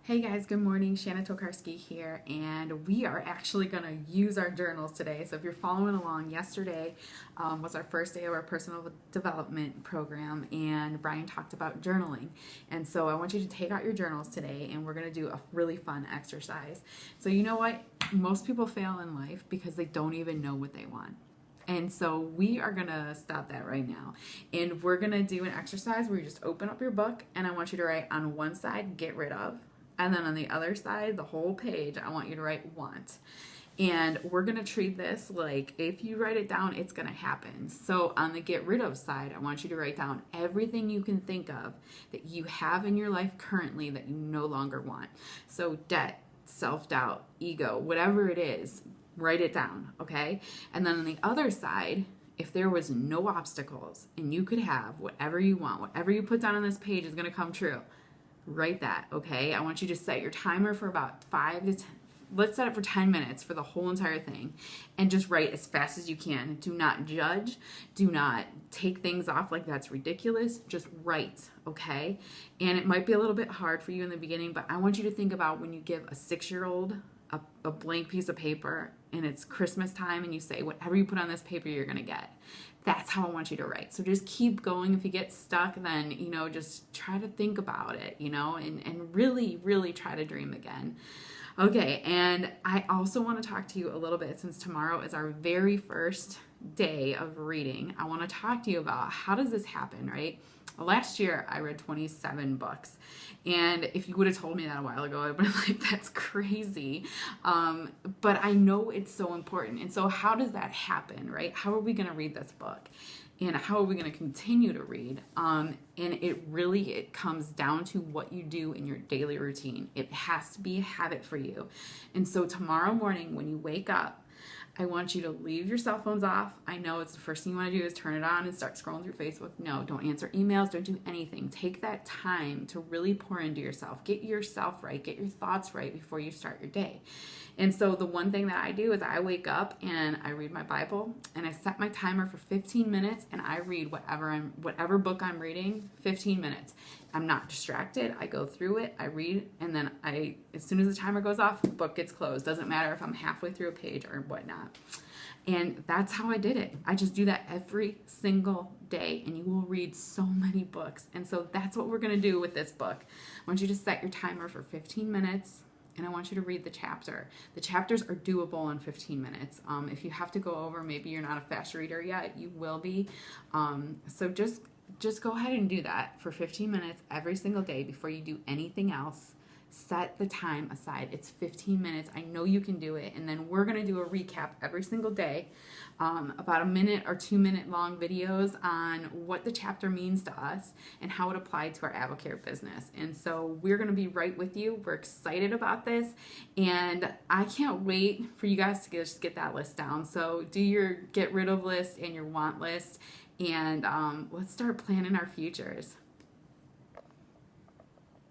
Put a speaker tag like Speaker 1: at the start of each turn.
Speaker 1: Hey guys, good morning. Shanna Tokarski here, and we are actually going to use our journals today. So if you're following along, yesterday was our first day of our personal development program, and Brian talked about journaling. And so I want you to take out your journals today, and we're going to do a really fun exercise. So you know what? Most people fail in life because they don't even know what they want. And so we are going to stop that right now. And we're going to do an exercise where you just open up your book, and I want you to write on one side, get rid of. And then on the other side, the whole page, I want you to write want. And we're going to treat this like if you write it down, it's going to happen. So on the get rid of side, I want you to write down everything you can think of that you have in your life currently that you no longer want. So debt, self-doubt, ego, whatever it is, write it down, okay? And then on the other side, if there was no obstacles and you could have whatever you want, whatever you put down on this page is going to come true. Write that, okay? I want you to set your timer for about 5 to 10. Let's set it for 10 minutes for the whole entire thing. And just write as fast as you can. Do not judge. Do not take things off like that's ridiculous. Just write, okay? And it might be a little bit hard for you in the beginning, but I want you to think about when you give a 6-year-old a blank piece of paper and it's Christmas time and you say, whatever you put on this paper, you're going to get. That's how I want you to write. So just keep going. If you get stuck, then, just try to think about it, and really, really try to dream again. Okay, and I also want to talk to you a little bit, since tomorrow is our very first day of reading. I want to talk to you about how does this happen, right? Last year, I read 27 books. And if you would have told me that a while ago, I would have been like, that's crazy. But I know it's so important. And so how does that happen, right? How are we going to read this book? And how are we going to continue to read? And it comes down to what you do in your daily routine. It has to be a habit for you. And so tomorrow morning when you wake up, I want you to leave your cell phones off. I know it's the first thing you want to do is turn it on and start scrolling through Facebook. No, don't answer emails. Don't do anything. Take that time to really pour into yourself. Get yourself right. Get your thoughts right before you start your day. And so the one thing that I do is I wake up and I read my Bible and I set my timer for 15 minutes and I read whatever book I'm reading, 15 minutes. I'm not distracted. I go through it, I read, and then as soon as the timer goes off, the book gets closed. Doesn't matter if I'm halfway through a page or whatnot. And that's how I did it. I just do that every single day, and you will read so many books. And so that's what we're going to do with this book. I want you to set your timer for 15 minutes. And I want you to read the chapter. The chapters are doable in 15 minutes. If you have to go over, maybe you're not a fast reader yet, you will be. So just go ahead and do that for 15 minutes every single day before you do anything else. Set the time aside. It's 15 minutes. I know you can do it. And then we're going to do a recap every single day, about 1 minute or 2 minute long videos on what the chapter means to us and how it applied to our AdvoCare business. And so we're going to be right with you. We're excited about this. And I can't wait for you guys to just get that list down. So do your get rid of list and your want list. And let's start planning our futures.